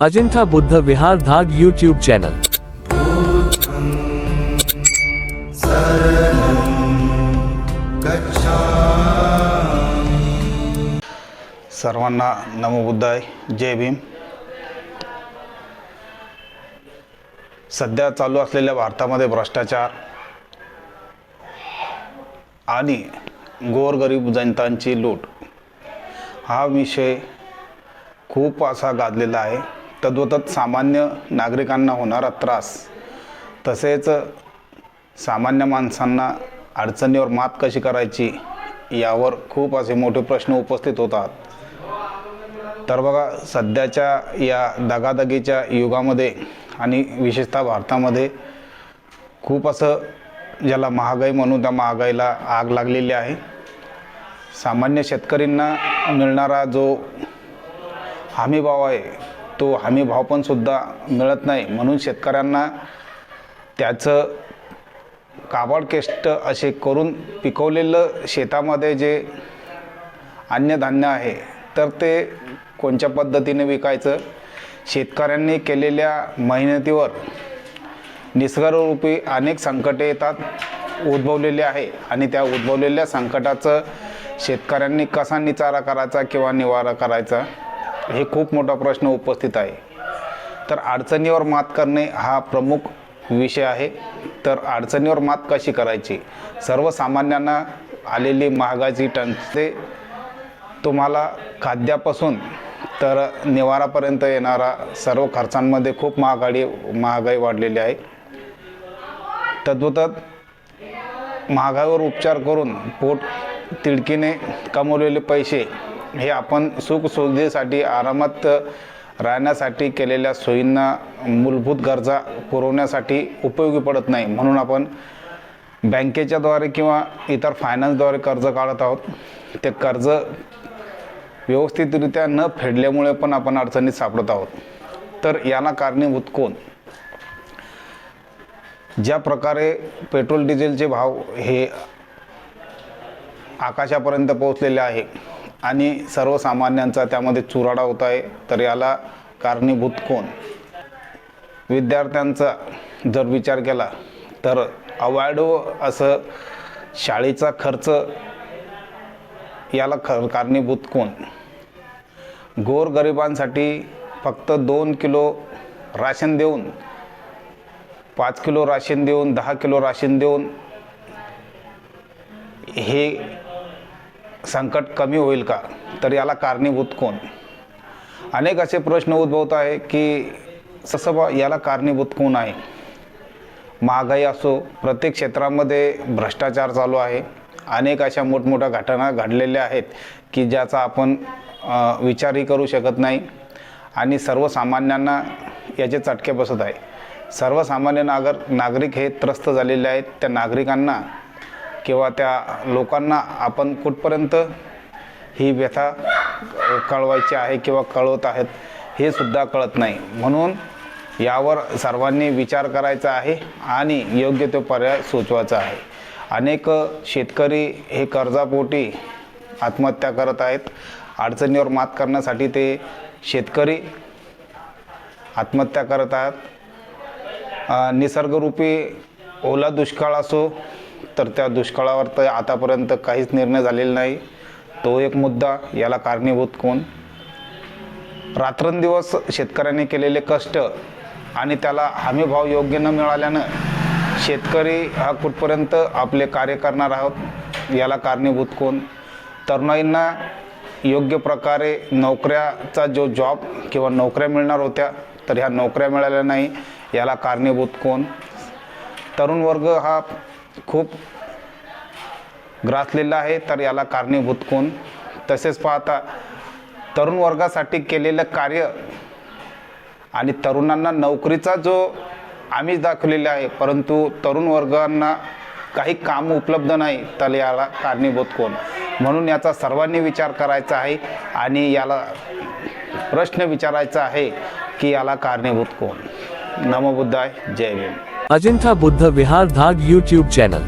अजिंठा बुद्ध विहार धाग YouTube channel. सर्वांना नमो बुद्धाय, जय भीम। सध्या चालू असलेल्या भारतामध्ये भ्रष्टाचार आणि गोरगरीब जनतांची लूट हा विषय खूप असा गाजलेला आहे। तद्वतच सामान्य नागरिकांना होणारा त्रास, तसेच सामान्य माणसांना अडचणीवर मात कशी करायची यावर खूप असे मोठे प्रश्न उपस्थित होतात। तर बघा, सध्याच्या या दगादगीच्या युगामध्ये आणि विशेषतः भारतामध्ये खूप असं ज्याला महागाई म्हणून त्या महागाईला आग लागलेली आहे। सामान्य शेतकऱ्यांना मिळणारा जो हमी भाव आहे तो हमी भाव पण सुद्धा मिळत नाही, म्हणून शेतकऱ्यांना त्याचं काबाड कष्ट असे करून पिकवलेलं शेतामध्ये जे अन्नधान्य आहे तर ते कोणत्या पद्धतीने विकायचं, शेतकऱ्यांनी केलेल्या मेहनतीवर निसर्गरूपी अनेक संकटे येतात, उद्भवलेले आहे आणि त्या उद्भवलेल्या संकटाचं शेतकऱ्यांनी कसा निचारा करायचा किंवा निवारा करायचा हे खूप मोठा प्रश्न उपस्थित आहे। तर अडचणीवर मात करणे हा प्रमुख विषय आहे। तर अडचणीवर मात कशी करायची, सर्वसामान्यांना आलेली महागाईची टंचाई तुम्हाला खाद्यापासून तर निवारापर्यंत येणारा सर्व खर्चांमध्ये खूप महागाई वाढलेली आहे। तद्वतच महागाईवर उपचार करून पोट तिडकीने कमवलेले पैसे हे आपण सुखसुविधेसाठी आरामात राहण्यासाठी केलेल्या सोयींना मूलभूत गरजा पुरवण्यासाठी उपयोगी पडत नाही, म्हणून आपण बँकेच्याद्वारे किंवा इतर फायनान्सद्वारे कर्ज काढत आहोत। ते कर्ज व्यवस्थितरित्या न फेडल्यामुळे पण आपण अडचणीत सापडत आहोत। तर याला कारणीभूत कोण? ज्या प्रकारे पेट्रोल डिझेलचे भाव हे आकाशापर्यंत पोहोचलेले आहे आणि सर्वसामान्यांचा त्यामध्ये चुराडा होत आहे, तर याला कारणीभूत कोण? विद्यार्थ्यांचा जर विचार केला तर अवाढ असं शाळेचा खर्च याला कारणीभूत कोण? गोरगरिबांसाठी फक्त 2 किलो राशन देऊन, 5 किलो राशन देऊन, 10 किलो राशन देऊन हे संकट कमी होईल का? तर याला कारणीभूत कोण? अनेक असे प्रश्न उद्भवत आहे की याला कारणीभूत कोण आहे? महागाई असो, प्रत्येक क्षेत्रामध्ये भ्रष्टाचार चालू आहे। अनेक अशा मोठमोठ्या घटना घडलेल्या आहेत की ज्याचा आपण विचारही करू शकत नाही आणि सर्वसामान्यांना याचे चटके बसत आहे। सर्वसामान्य नागरिक हे त्रस्त झालेले आहेत। त्या नागरिकांना किंवा त्या लोकांना आपण कुठपर्यंत ही व्यथा कळवायची आहे किंवा कळवत आहेत हे सुद्धा कळत नाही, म्हणून यावर सर्वांनी विचार करायचा आहे आणि योग्य तो पर्याय सुचवायचा आहे। अनेक शेतकरी हे कर्जापोटी आत्महत्या करत आहेत। अडचणीवर मात करण्यासाठी ते शेतकरी आत्महत्या करत आहेत। निसर्गरूपी ओला दुष्काळ असो तर त्या दुष्काळावर तर आतापर्यंत काहीच निर्णय झालेला नाही, तो एक मुद्दा। याला कारणीभूत कोण? रात्रंदिवस शेतकऱ्यांनी केलेले कष्ट आणि त्याला हमीभाव योग्य न मिळाल्यानं शेतकरी हा कुठपर्यंत आपले कार्य करणार आहोत, याला कारणीभूत कोण? तरुणाईंना योग्य प्रकारे नोकऱ्याचा जो जॉब किंवा नोकऱ्या मिळणार होत्या तर ह्या नोकऱ्या मिळाल्या नाही, याला कारणीभूत कोण? तरुण वर्ग हा खूप ग्रासलेला आहे, तर याला कारणीभूत कोण? तसेच पाहता तरुण वर्गासाठी केलेलं कार्य आणि तरुणांना नोकरीचा जो आमिष दाखवलेला आहे, परंतु तरुण वर्गांना काही काम उपलब्ध नाही, तर याला कारणीभूत कोण? म्हणून याचा सर्वांनी विचार करायचा आहे आणि याला प्रश्न विचारायचा आहे की याला कारणीभूत कोण? नमो बुद्धाय, जय भीम। अजिंठा बुद्ध विहार धाग यूट्यूब चॅनल।